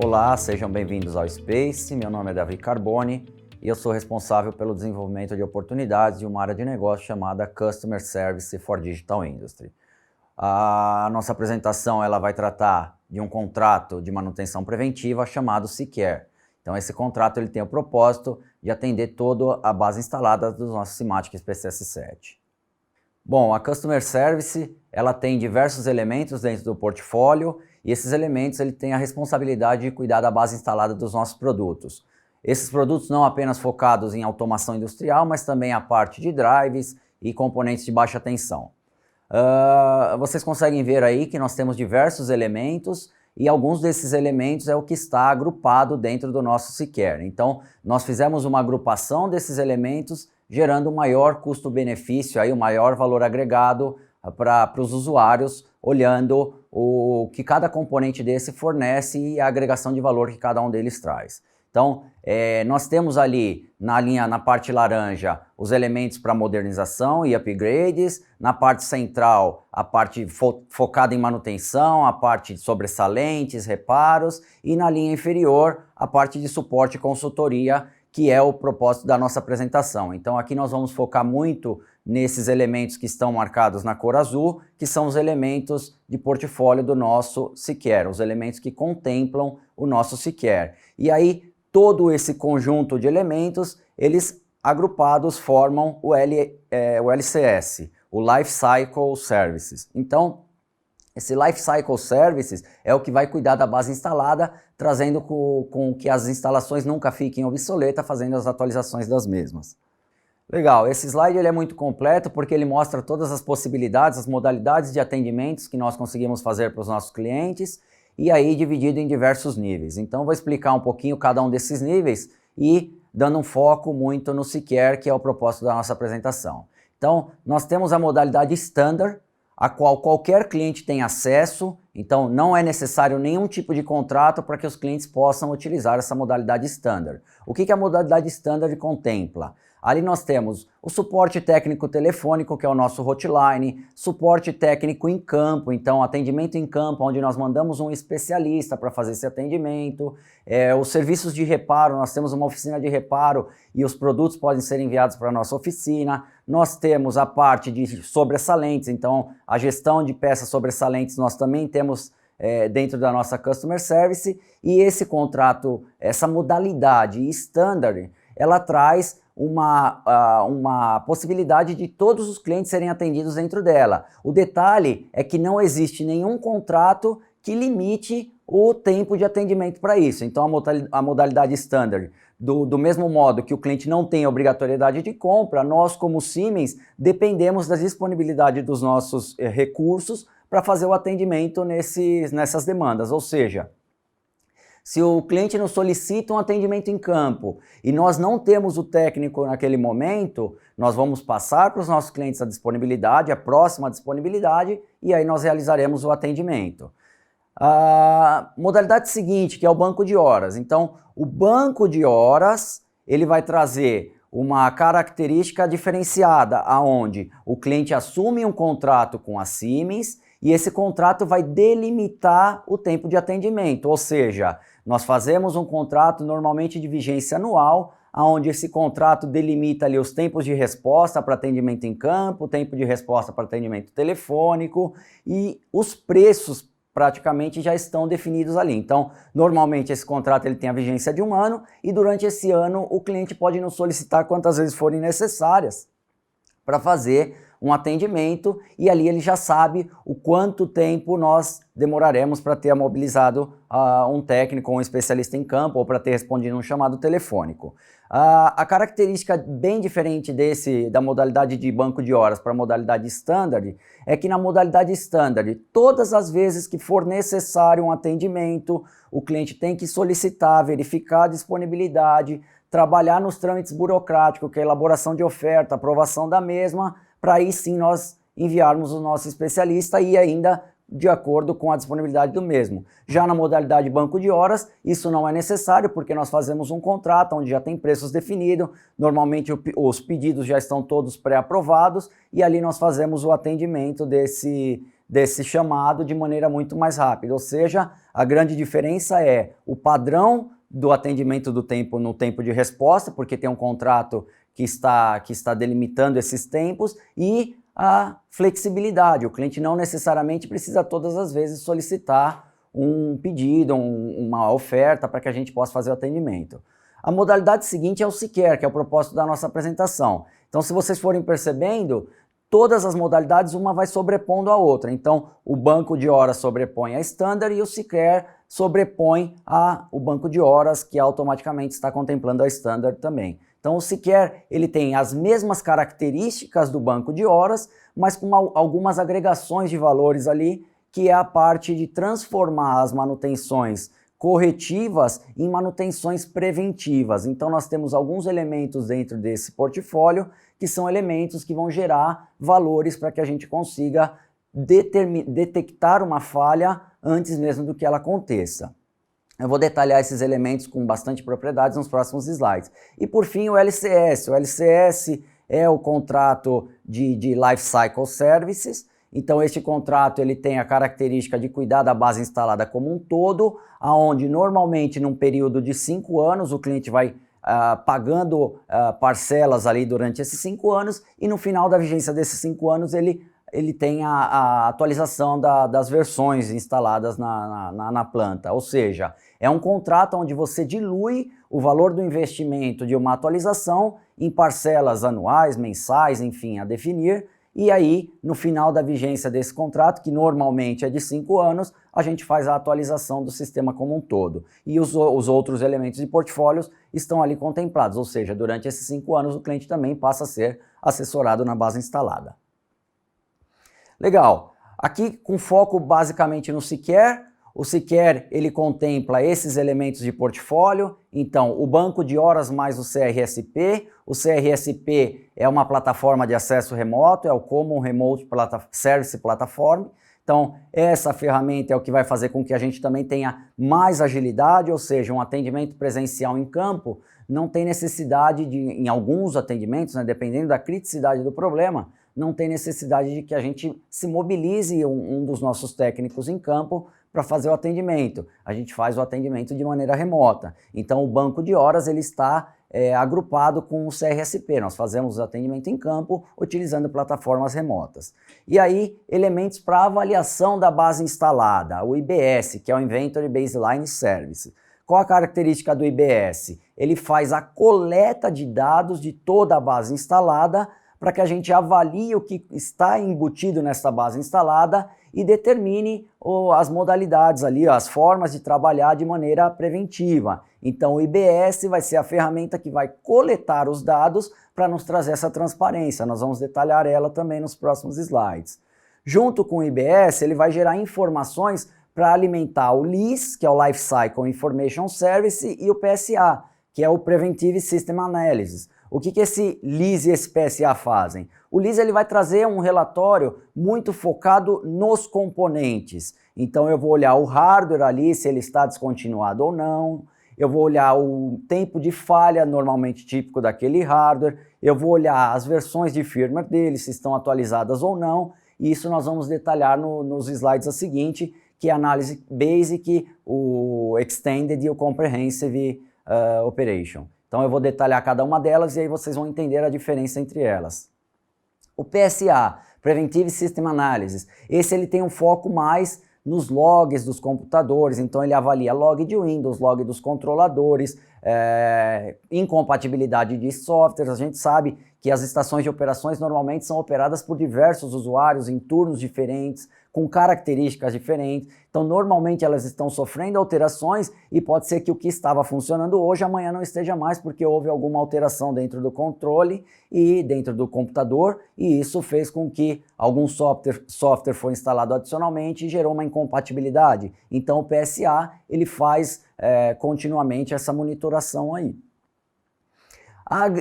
Olá, sejam bem-vindos ao Space. Meu nome é Davi Carboni e eu sou responsável pelo desenvolvimento de oportunidades de uma área de negócio chamada Customer Service for Digital Industry. A nossa apresentação ela vai tratar de um contrato de manutenção preventiva chamado SeaCare. Então esse contrato ele tem o propósito de atender toda a base instalada do nosso Simatic SPCS7. Bom, a Customer Service ela tem diversos elementos dentro do portfólio e esses elementos ele tem a responsabilidade de cuidar da base instalada dos nossos produtos. Esses produtos não apenas focados em automação industrial, mas também a parte de drives e componentes de baixa tensão. Vocês conseguem ver aí que nós temos diversos elementos e alguns desses elementos é o que está agrupado dentro do nosso SeaCare. Então, nós fizemos uma agrupação desses elementos, gerando um maior custo-benefício, um maior valor agregado para os usuários, olhando o que cada componente desse fornece e a agregação de valor que cada um deles traz. Então, nós temos ali na parte laranja os elementos para modernização e upgrades, na parte central a parte focada em manutenção, a parte de sobressalentes, reparos e na linha inferior a parte de suporte e consultoria, que é o propósito da nossa apresentação. Então aqui nós vamos focar muito nesses elementos que estão marcados na cor azul, que são os elementos de portfólio do nosso SeaCare, os elementos que contemplam o nosso SeaCare. E aí todo esse conjunto de elementos, eles agrupados formam o LCS, o Life Cycle Services. Então, esse Life Cycle Services é o que vai cuidar da base instalada, trazendo com que as instalações nunca fiquem obsoletas, fazendo as atualizações das mesmas. Legal, esse slide ele é muito completo porque ele mostra todas as possibilidades, as modalidades de atendimentos que nós conseguimos fazer para os nossos clientes, e aí dividido em diversos níveis. Então vou explicar um pouquinho cada um desses níveis e dando um foco muito no SeaCare, que é o propósito da nossa apresentação. Então nós temos a modalidade Standard, a qual qualquer cliente tem acesso, então não é necessário nenhum tipo de contrato para que os clientes possam utilizar essa modalidade Standard. O que a modalidade Standard contempla? Ali nós temos o suporte técnico telefônico, que é o nosso hotline, suporte técnico em campo, então atendimento em campo, onde nós mandamos um especialista para fazer esse atendimento, os serviços de reparo, nós temos uma oficina de reparo e os produtos podem ser enviados para a nossa oficina, nós temos a parte de sobressalentes, então a gestão de peças sobressalentes nós também temos dentro da nossa Customer Service, e esse contrato, essa modalidade Standard, ela traz uma possibilidade de todos os clientes serem atendidos dentro dela. O detalhe é que não existe nenhum contrato que limite o tempo de atendimento para isso. Então a modalidade Standard, do mesmo modo que o cliente não tem obrigatoriedade de compra, nós como Siemens dependemos da disponibilidade dos nossos recursos para fazer o atendimento nessas demandas, ou seja, se o cliente nos solicita um atendimento em campo e nós não temos o técnico naquele momento, nós vamos passar para os nossos clientes a disponibilidade, a próxima disponibilidade, e aí nós realizaremos o atendimento. A modalidade seguinte, que é o banco de horas. Então, o banco de horas, ele vai trazer uma característica diferenciada, aonde o cliente assume um contrato com a Siemens e esse contrato vai delimitar o tempo de atendimento, ou seja, nós fazemos um contrato normalmente de vigência anual, onde esse contrato delimita ali os tempos de resposta para atendimento em campo, tempo de resposta para atendimento telefônico e os preços praticamente já estão definidos ali. Então, normalmente esse contrato ele tem a vigência de 1 ano e durante esse ano o cliente pode nos solicitar quantas vezes forem necessárias para fazer um atendimento e ali ele já sabe o quanto tempo nós demoraremos para ter mobilizado um técnico ou um especialista em campo ou para ter respondido um chamado telefônico. A característica bem diferente da modalidade de banco de horas para a modalidade Standard é que na modalidade Standard, todas as vezes que for necessário um atendimento, o cliente tem que solicitar, verificar a disponibilidade, trabalhar nos trâmites burocráticos, que é a elaboração de oferta, aprovação da mesma, para aí sim nós enviarmos o nosso especialista e ainda de acordo com a disponibilidade do mesmo. Já na modalidade banco de horas, isso não é necessário, porque nós fazemos um contrato onde já tem preços definidos, normalmente os pedidos já estão todos pré-aprovados, e ali nós fazemos o atendimento desse chamado de maneira muito mais rápida. Ou seja, a grande diferença é o padrão do atendimento do tempo no tempo de resposta, porque tem um contrato que está delimitando esses tempos, e a flexibilidade. O cliente não necessariamente precisa todas as vezes solicitar um pedido, uma oferta para que a gente possa fazer o atendimento. A modalidade seguinte é o SeQure, que é o propósito da nossa apresentação. Então, se vocês forem percebendo, todas as modalidades, uma vai sobrepondo a outra. Então, o banco de horas sobrepõe a Standard e o SeQure sobrepõe o banco de horas, que automaticamente está contemplando a Standard também. Então, o SeQure, ele tem as mesmas características do banco de horas, mas com algumas agregações de valores ali, que é a parte de transformar as manutenções corretivas em manutenções preventivas. Então, nós temos alguns elementos dentro desse portfólio que são elementos que vão gerar valores para que a gente consiga detectar uma falha antes mesmo do que ela aconteça. Eu vou detalhar esses elementos com bastante propriedades nos próximos slides. E por fim, o LCS. O LCS é o contrato de Life Cycle Services. Então, este contrato ele tem a característica de cuidar da base instalada como um todo, onde normalmente num período de 5 anos o cliente vai pagando parcelas ali durante esses 5 anos, e no final da vigência desses 5 anos ele tem a atualização das versões instaladas na planta. Ou seja, é um contrato onde você dilui o valor do investimento de uma atualização em parcelas anuais, mensais, enfim, a definir. E aí, no final da vigência desse contrato, que normalmente é de 5 anos, a gente faz a atualização do sistema como um todo. E os outros elementos de portfólios estão ali contemplados, ou seja, durante esses 5 anos o cliente também passa a ser assessorado na base instalada. Legal. Aqui com foco basicamente no SeQure. O SeQure ele contempla esses elementos de portfólio, então o banco de horas mais o CRSP. O CRSP é uma plataforma de acesso remoto, é o Common Remote Service Platform. Então essa ferramenta é o que vai fazer com que a gente também tenha mais agilidade, ou seja, um atendimento presencial em campo não tem necessidade de, em alguns atendimentos, né, dependendo da criticidade do problema, não tem necessidade de que a gente se mobilize um dos nossos técnicos em campo para fazer o atendimento. A gente faz o atendimento de maneira remota. Então o banco de horas ele está agrupado com o CRSP. Nós fazemos o atendimento em campo utilizando plataformas remotas. E aí, elementos para avaliação da base instalada, o IBS, que é o Inventory Baseline Service. Qual a característica do IBS? Ele faz a coleta de dados de toda a base instalada para que a gente avalie o que está embutido nessa base instalada e determine as modalidades ali, as formas de trabalhar de maneira preventiva. Então o IBS vai ser a ferramenta que vai coletar os dados para nos trazer essa transparência. Nós vamos detalhar ela também nos próximos slides. Junto com o IBS, ele vai gerar informações para alimentar o LIS, que é o Life Cycle Information Service, e o PSA, que é o Preventive System Analysis. O que esse LIS e esse PSA fazem? O LIS ele vai trazer um relatório muito focado nos componentes. Então eu vou olhar o hardware ali, se ele está descontinuado ou não. Eu vou olhar o tempo de falha normalmente típico daquele hardware. Eu vou olhar as versões de firmware dele, se estão atualizadas ou não. E isso nós vamos detalhar nos slides a seguinte, que é a análise Basic, o Extended e o Comprehensive Operation. Então eu vou detalhar cada uma delas e aí vocês vão entender a diferença entre elas. O PSA, Preventive System Analysis, esse ele tem um foco mais nos logs dos computadores, então ele avalia log de Windows, log dos controladores, incompatibilidade de softwares. A gente sabe que as estações de operações normalmente são operadas por diversos usuários em turnos diferentes, com características diferentes, então normalmente elas estão sofrendo alterações e pode ser que o que estava funcionando hoje amanhã não esteja mais porque houve alguma alteração dentro do controle e dentro do computador, e isso fez com que algum software foi instalado adicionalmente e gerou uma incompatibilidade. Então o PSA ele faz continuamente essa monitoração aí.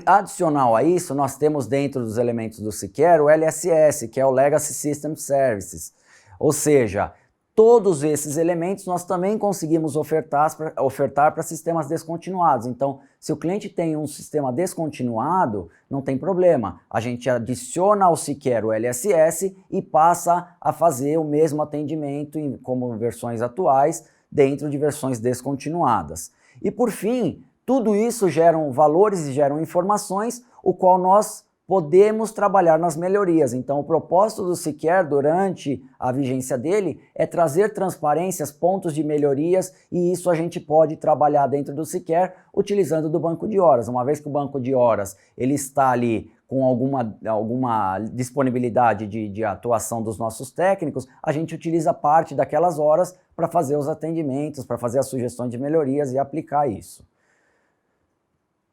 Adicional a isso, nós temos dentro dos elementos do SeQure o LSS, que é o Legacy System Services. Ou seja, todos esses elementos nós também conseguimos ofertar para sistemas descontinuados. Então, se o cliente tem um sistema descontinuado, não tem problema. A gente adiciona ao Sequer o LSS e passa a fazer o mesmo atendimento como versões atuais dentro de versões descontinuadas. E por fim, tudo isso geram valores e geram informações, o qual nós podemos trabalhar nas melhorias. Então, o propósito do Sequer durante a vigência dele é trazer transparências, pontos de melhorias, e isso a gente pode trabalhar dentro do Sequer utilizando do banco de horas. Uma vez que o banco de horas ele está ali com alguma disponibilidade de atuação dos nossos técnicos, a gente utiliza parte daquelas horas para fazer os atendimentos, para fazer as sugestões de melhorias e aplicar isso.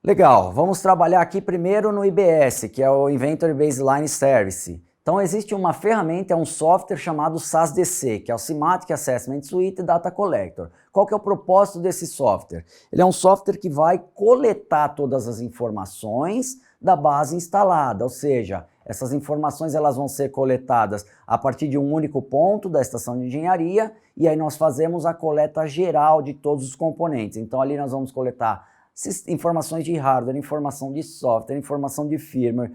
Legal, vamos trabalhar aqui primeiro no IBS, que é o Inventory Baseline Service. Então existe uma ferramenta, é um software chamado SaaS-DC, que é o Semantic Assessment Suite Data Collector. Qual que é o propósito desse software? Ele é um software que vai coletar todas as informações da base instalada, ou seja, essas informações elas vão ser coletadas a partir de um único ponto da estação de engenharia, e aí nós fazemos a coleta geral de todos os componentes. Então ali nós vamos coletar informações de hardware, informação de software, informação de firmware,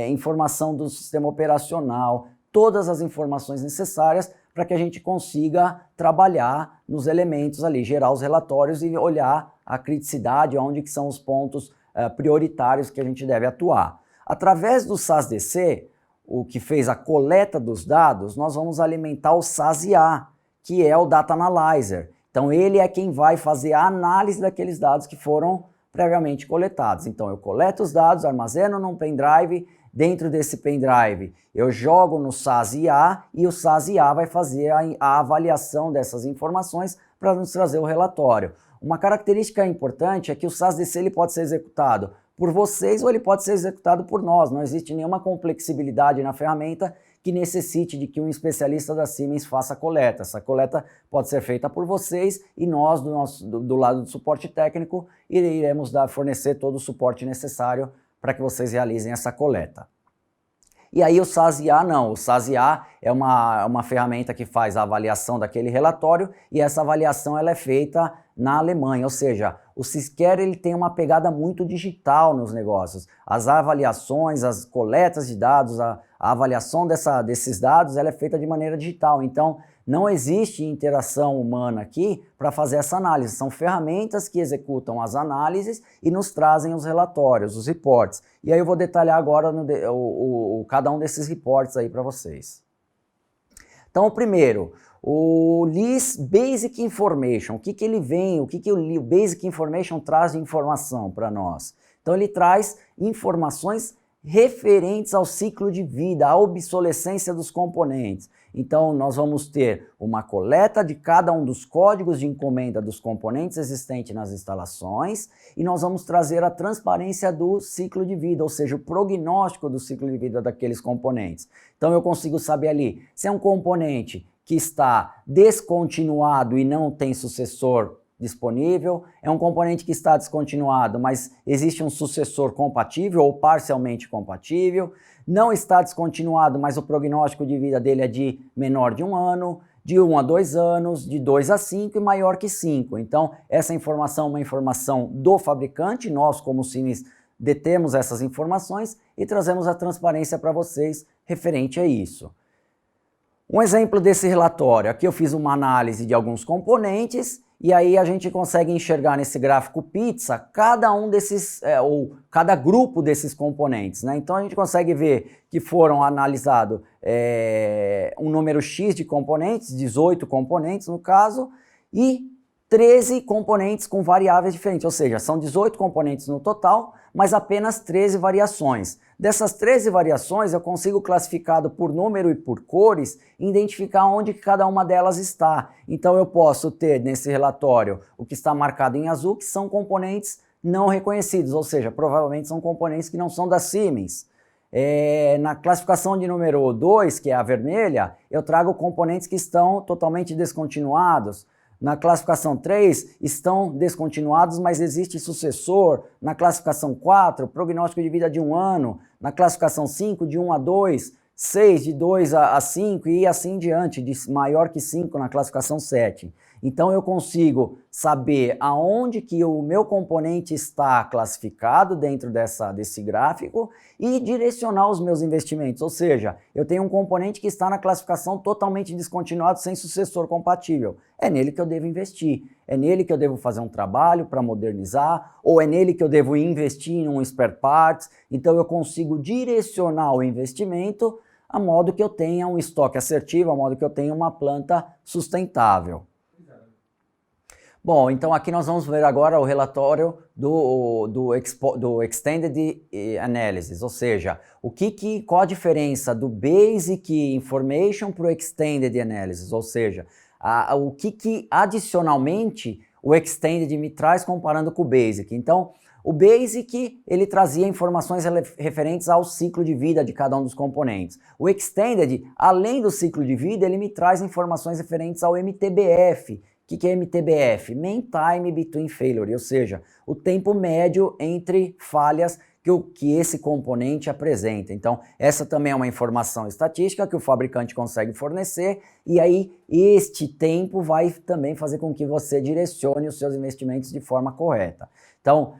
informação do sistema operacional, todas as informações necessárias para que a gente consiga trabalhar nos elementos ali, gerar os relatórios e olhar a criticidade, onde que são os pontos prioritários que a gente deve atuar. Através do SaaS-DC, o que fez a coleta dos dados, nós vamos alimentar o SaaS-IA, que é o Data Analyzer. Então ele é quem vai fazer a análise daqueles dados que foram previamente coletados. Então eu coleto os dados, armazeno num pendrive, dentro desse pendrive eu jogo no SaaS-IA e o SaaS-IA vai fazer a avaliação dessas informações para nos trazer o relatório. Uma característica importante é que o SaaS-DC ele pode ser executado por vocês ou ele pode ser executado por nós. Não existe nenhuma complexibilidade na ferramenta que necessite de que um especialista da Siemens faça a coleta. Essa coleta pode ser feita por vocês e nós, do lado do suporte técnico, iremos fornecer todo o suporte necessário para que vocês realizem essa coleta. E aí o SaaS-IA não, o SaaS-IA é uma ferramenta que faz a avaliação daquele relatório e essa avaliação ela é feita na Alemanha, ou seja, o Sequer ele tem uma pegada muito digital nos negócios. As avaliações, as coletas de dados, a avaliação desses dados ela é feita de maneira digital, então não existe interação humana aqui para fazer essa análise. São ferramentas que executam as análises e nos trazem os relatórios, os reports. E aí eu vou detalhar agora cada um desses reports aí para vocês. Então o primeiro, o LIS Basic Information. O que ele vem, o o Basic Information traz de informação para nós? Então ele traz informações referentes ao ciclo de vida, à obsolescência dos componentes. Então nós vamos ter uma coleta de cada um dos códigos de encomenda dos componentes existentes nas instalações e nós vamos trazer a transparência do ciclo de vida, ou seja, o prognóstico do ciclo de vida daqueles componentes. Então eu consigo saber ali se é um componente que está descontinuado e não tem sucessor disponível, é um componente que está descontinuado, mas existe um sucessor compatível ou parcialmente compatível, não está descontinuado, mas o prognóstico de vida dele é de menor de 1 ano, de 1 a 2 anos, de 2 a 5 e maior que 5. Então, essa informação é uma informação do fabricante, nós como Siemens detemos essas informações e trazemos a transparência para vocês referente a isso. Um exemplo desse relatório, aqui eu fiz uma análise de alguns componentes e aí a gente consegue enxergar nesse gráfico pizza cada um desses, ou cada grupo desses componentes, né? Então a gente consegue ver que foram analisados um número X de componentes, 18 componentes no caso, e 13 componentes com variáveis diferentes, ou seja, são 18 componentes no total, mas apenas 13 variações. Dessas 13 variações eu consigo classificado por número e por cores, identificar onde cada uma delas está. Então eu posso ter nesse relatório o que está marcado em azul, que são componentes não reconhecidos, ou seja, provavelmente são componentes que não são da Siemens. Na classificação de número 2, que é a vermelha, eu trago componentes que estão totalmente descontinuados. Na classificação 3, estão descontinuados, mas existe sucessor. Na classificação 4, prognóstico de vida de 1 ano. Na classificação 5, de 1 a 2, 6 de 2 a 5 e assim em diante, de maior que 5 na classificação 7. Então eu consigo saber aonde que o meu componente está classificado dentro desse gráfico e direcionar os meus investimentos. Ou seja, eu tenho um componente que está na classificação totalmente descontinuado, sem sucessor compatível. É nele que eu devo investir. É nele que eu devo fazer um trabalho para modernizar, ou é nele que eu devo investir em um spare parts. Então eu consigo direcionar o investimento a modo que eu tenha um estoque assertivo, a modo que eu tenha uma planta sustentável. Bom, então aqui nós vamos ver agora o relatório do Extended Analysis, ou seja, qual a diferença do Basic Information para o Extended Analysis, ou seja, o que adicionalmente o Extended me traz comparando com o Basic. Então, o Basic, ele trazia informações referentes ao ciclo de vida de cada um dos componentes. O Extended, além do ciclo de vida, ele me traz informações referentes ao MTBF. O que é MTBF? Mean Time Between Failure, ou seja, o tempo médio entre falhas que esse componente apresenta. Então, essa também é uma informação estatística que o fabricante consegue fornecer, e aí este tempo vai também fazer com que você direcione os seus investimentos de forma correta. Então,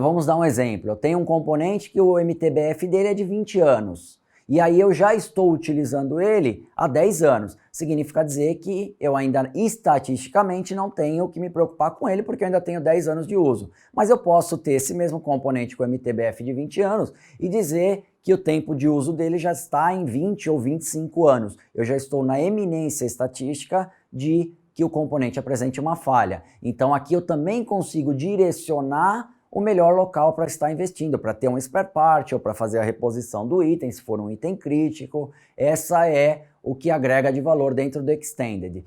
vamos dar um exemplo. Eu tenho um componente que o MTBF dele é de 20 anos. E aí eu já estou utilizando ele há 10 anos. Significa dizer que eu ainda estatisticamente não tenho que me preocupar com ele, porque eu ainda tenho 10 anos de uso. Mas eu posso ter esse mesmo componente com MTBF de 20 anos e dizer que o tempo de uso dele já está em 20 ou 25 anos. Eu já estou na eminência estatística de que o componente apresente uma falha. Então aqui eu também consigo direcionar o melhor local para estar investindo, para ter um spare part ou para fazer a reposição do item, se for um item crítico. Essa é o que agrega de valor dentro do Extended.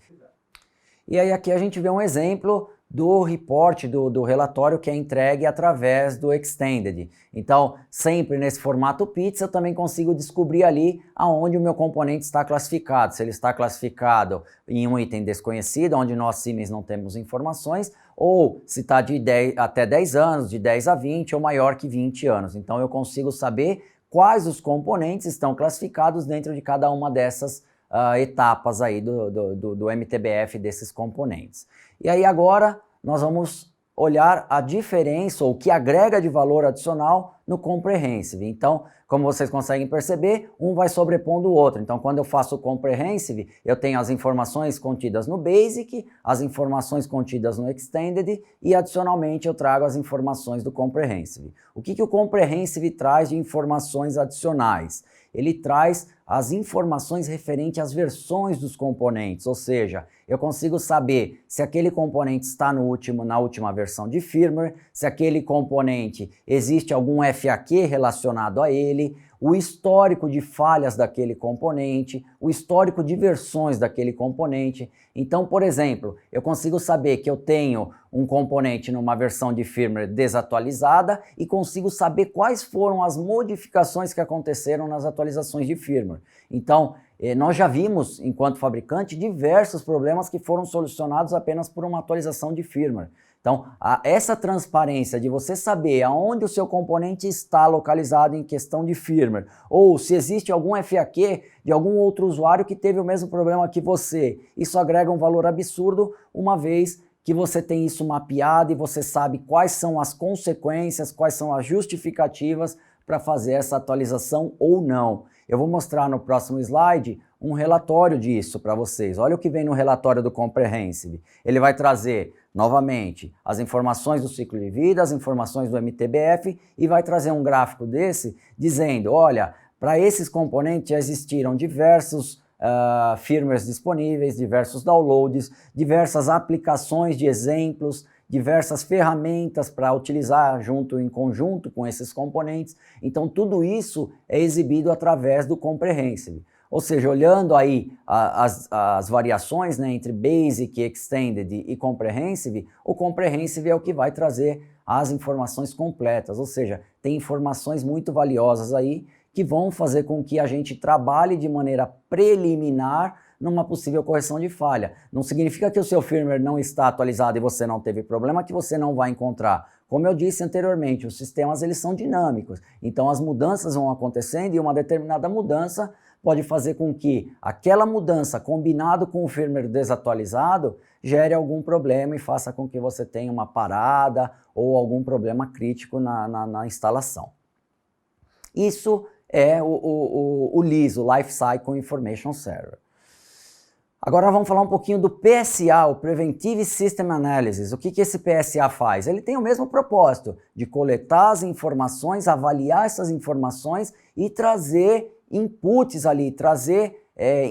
E aí aqui a gente vê um exemplo do report, do relatório que é entregue através do Extended. Então, sempre nesse formato PITS, eu também consigo descobrir ali aonde o meu componente está classificado. Se ele está classificado em um item desconhecido, onde nós Siemens não temos informações, ou se está de 10, até 10 anos, de 10 a 20 ou maior que 20 anos. Então eu consigo saber quais os componentes estão classificados dentro de cada uma dessas etapas aí do MTBF desses componentes. E aí agora nós vamos olhar a diferença ou o que agrega de valor adicional no Comprehensive. Então, como vocês conseguem perceber, um vai sobrepondo o outro. Então, quando eu faço o Comprehensive, eu tenho as informações contidas no Basic, as informações contidas no Extended e, adicionalmente, eu trago as informações do Comprehensive. O que o Comprehensive traz de informações adicionais? Ele traz as informações referentes às versões dos componentes, ou seja, eu consigo saber se aquele componente está na última versão de firmware, se aquele componente existe algum FAQ relacionado a ele, o histórico de falhas daquele componente, o histórico de versões daquele componente. Então, por exemplo, eu consigo saber que eu tenho um componente numa versão de firmware desatualizada e consigo saber quais foram as modificações que aconteceram nas atualizações de firmware. Então, nós já vimos, enquanto fabricante, diversos problemas que foram solucionados apenas por uma atualização de firmware. Então, essa transparência de você saber aonde o seu componente está localizado em questão de firmware, ou se existe algum FAQ de algum outro usuário que teve o mesmo problema que você, isso agrega um valor absurdo, uma vez que você tem isso mapeado e você sabe quais são as consequências, quais são as justificativas para fazer essa atualização ou não. Eu vou mostrar no próximo slide um relatório disso para vocês. Olha o que vem no relatório do Comprehensive. Ele vai trazer, novamente, as informações do ciclo de vida, as informações do MTBF e vai trazer um gráfico desse dizendo, olha, para esses componentes já existiram diversos firmwares disponíveis, diversos downloads, diversas aplicações de exemplos, diversas ferramentas para utilizar em conjunto com esses componentes. Então, tudo isso é exibido através do Comprehensive. Ou seja, olhando aí as variações, né, entre Basic, Extended e Comprehensive, o Comprehensive é o que vai trazer as informações completas, ou seja, tem informações muito valiosas aí que vão fazer com que a gente trabalhe de maneira preliminar numa possível correção de falha. Não significa que o seu firmware não está atualizado e você não teve problema, que você não vai encontrar. Como eu disse anteriormente, os sistemas eles são dinâmicos, então as mudanças vão acontecendo e uma determinada mudança pode fazer com que aquela mudança, combinado com o firmware desatualizado, gere algum problema e faça com que você tenha uma parada ou algum problema crítico na instalação. Isso é o LIS, o Life Cycle Information Server. Agora vamos falar um pouquinho do PSA, o Preventive System Analysis. O que esse PSA faz? Ele tem o mesmo propósito de coletar as informações, avaliar essas informações e trazer inputs ali, trazer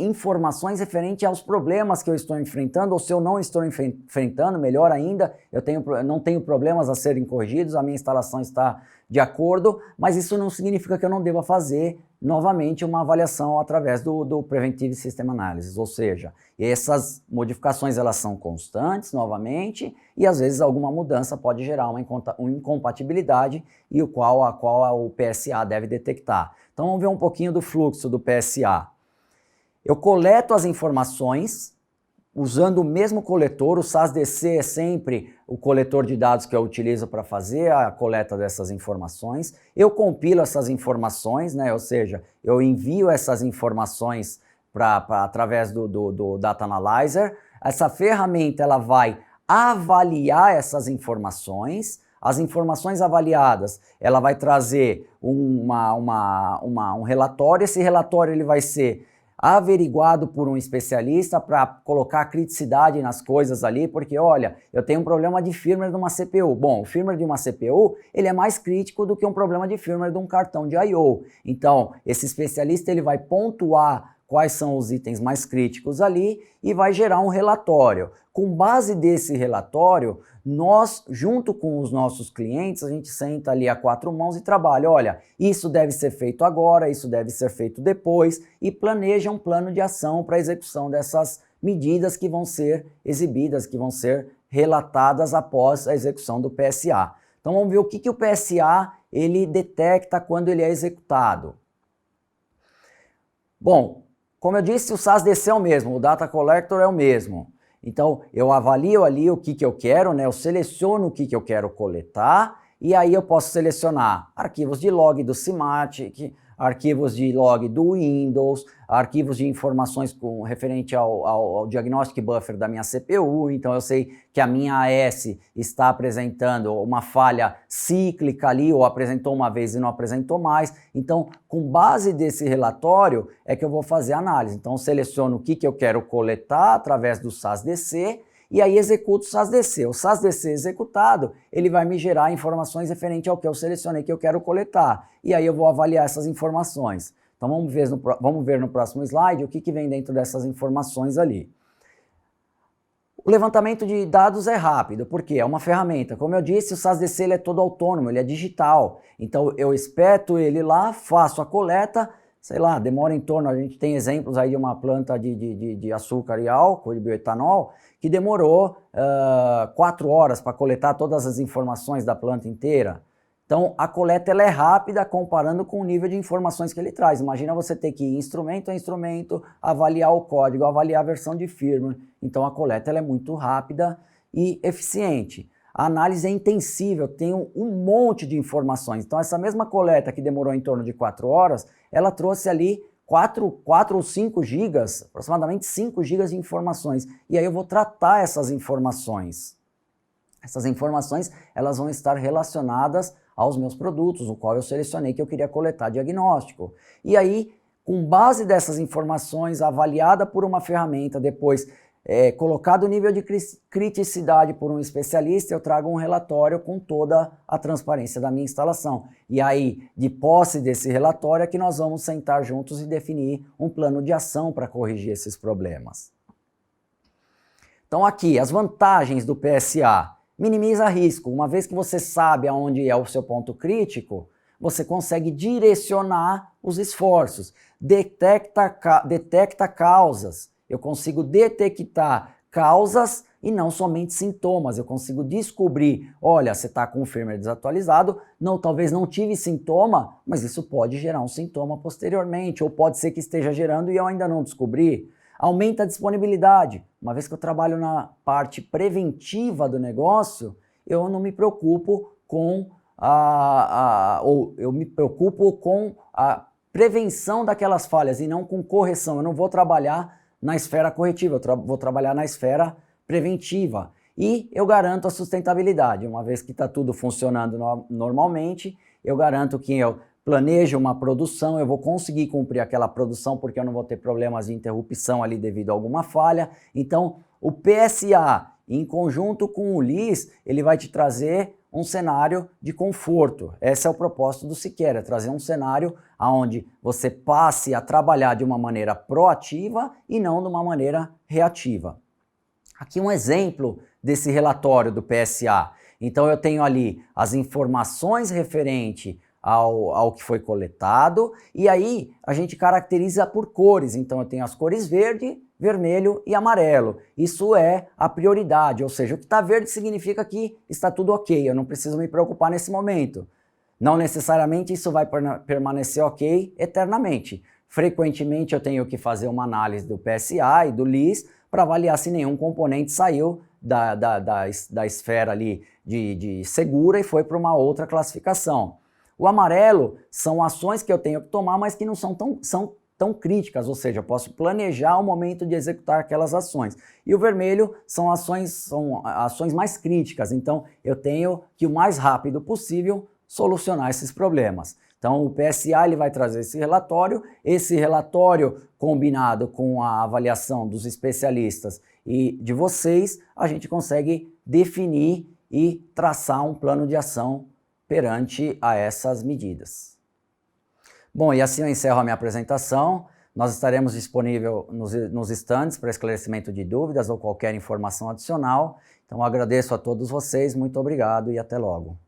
informações referentes aos problemas que eu estou enfrentando, ou se eu não estou enfrentando, melhor ainda, não tenho problemas a serem corrigidos, a minha instalação está de acordo, mas isso não significa que eu não deva fazer novamente uma avaliação através do Preventive System Analysis, ou seja, essas modificações elas são constantes novamente e às vezes alguma mudança pode gerar uma incompatibilidade e a qual o PSA deve detectar. Então vamos ver um pouquinho do fluxo do PSA. Eu coleto as informações usando o mesmo coletor, o SAS-DC é sempre o coletor de dados que eu utilizo para fazer a coleta dessas informações. Eu compilo essas informações, né? Ou seja, eu envio essas informações através do Data Analyzer. Essa ferramenta ela vai avaliar essas informações. As informações avaliadas, ela vai trazer um relatório. Esse relatório ele vai ser averiguado por um especialista para colocar criticidade nas coisas ali, porque olha, eu tenho um problema de firmware de uma CPU. Bom, o firmware de uma CPU, ele é mais crítico do que um problema de firmware de um cartão de I/O. Então, esse especialista ele vai pontuar quais são os itens mais críticos ali e vai gerar um relatório. Com base desse relatório, nós, junto com os nossos clientes, a gente senta ali a quatro mãos e trabalha. Olha, isso deve ser feito agora, isso deve ser feito depois e planeja um plano de ação para a execução dessas medidas que vão ser exibidas, que vão ser relatadas após a execução do PSA. Então vamos ver o que o PSA ele detecta quando ele é executado. Bom, como eu disse, o SAS-DC é o mesmo, o Data Collector é o mesmo. Então, eu avalio ali o que eu quero, né? Eu seleciono o que eu quero coletar e aí eu posso selecionar arquivos de log do Simatic, arquivos de log do Windows, arquivos de informações referente ao Diagnostic Buffer da minha CPU. Então eu sei que a minha AS está apresentando uma falha cíclica ali, ou apresentou uma vez e não apresentou mais. Então, com base desse relatório é que eu vou fazer a análise. Então eu seleciono o que eu quero coletar através do SAS-DC e aí executo o SAS-DC. O SAS-DC executado, ele vai me gerar informações referente ao que eu selecionei que eu quero coletar. E aí eu vou avaliar essas informações. Então vamos ver no próximo slide o que vem dentro dessas informações ali. O levantamento de dados é rápido, porque é uma ferramenta. Como eu disse, o SAS-DC ele é todo autônomo, ele é digital. Então eu espeto ele lá, faço a coleta, sei lá, demora em torno, a gente tem exemplos aí de uma planta de açúcar e álcool, de bioetanol, que demorou 4 horas para coletar todas as informações da planta inteira. Então a coleta ela é rápida comparando com o nível de informações que ele traz. Imagina você ter que ir instrumento a instrumento, avaliar o código, avaliar a versão de firmware. Então a coleta ela é muito rápida e eficiente. A análise é intensiva, eu tenho um monte de informações. Então essa mesma coleta que demorou em torno de 4 horas, ela trouxe ali 4 ou 5 gigas, aproximadamente 5 gigas de informações. E aí eu vou tratar essas informações. Essas informações elas vão estar relacionadas aos meus produtos, o qual eu selecionei que eu queria coletar diagnóstico. E aí, com base dessas informações, avaliada por uma ferramenta, depois colocado o nível de criticidade por um especialista, eu trago um relatório com toda a transparência da minha instalação. E aí, de posse desse relatório, é que nós vamos sentar juntos e definir um plano de ação para corrigir esses problemas. Então aqui, as vantagens do PSA. Minimiza risco. Uma vez que você sabe aonde é o seu ponto crítico, você consegue direcionar os esforços. Detecta causas. Eu consigo detectar causas e não somente sintomas. Eu consigo descobrir, olha, você está com o firmware desatualizado, talvez não tive sintoma, mas isso pode gerar um sintoma posteriormente, ou pode ser que esteja gerando e eu ainda não descobri. Aumenta a disponibilidade. Uma vez que eu trabalho na parte preventiva do negócio, eu não me preocupo com ou eu me preocupo com a prevenção daquelas falhas e não com correção. Eu não vou trabalhar na esfera corretiva, vou trabalhar na esfera preventiva. E eu garanto a sustentabilidade. Uma vez que está tudo funcionando normalmente, eu garanto que eu planejo uma produção, eu vou conseguir cumprir aquela produção porque eu não vou ter problemas de interrupção ali devido a alguma falha. Então, o PSA, em conjunto com o LIS, ele vai te trazer um cenário de conforto. Esse é o propósito do Siqueira, é trazer um cenário onde você passe a trabalhar de uma maneira proativa e não de uma maneira reativa. Aqui um exemplo desse relatório do PSA. Então eu tenho ali as informações referente ao que foi coletado e aí a gente caracteriza por cores. Então eu tenho as cores verde, vermelho e amarelo. Isso é a prioridade, ou seja, o que está verde significa que está tudo ok, eu não preciso me preocupar nesse momento. Não necessariamente isso vai permanecer ok eternamente. Frequentemente eu tenho que fazer uma análise do PSA e do LIS para avaliar se nenhum componente saiu da esfera ali de segura e foi para uma outra classificação. O amarelo são ações que eu tenho que tomar, mas que não são tão críticas, ou seja, eu posso planejar o momento de executar aquelas ações. E o vermelho são ações mais críticas, então eu tenho que o mais rápido possível solucionar esses problemas. Então o PSA ele vai trazer esse relatório combinado com a avaliação dos especialistas e de vocês, a gente consegue definir e traçar um plano de ação perante a essas medidas. Bom, e assim eu encerro a minha apresentação. Nós estaremos disponíveis nos stands para esclarecimento de dúvidas ou qualquer informação adicional. Então agradeço a todos vocês, muito obrigado e até logo.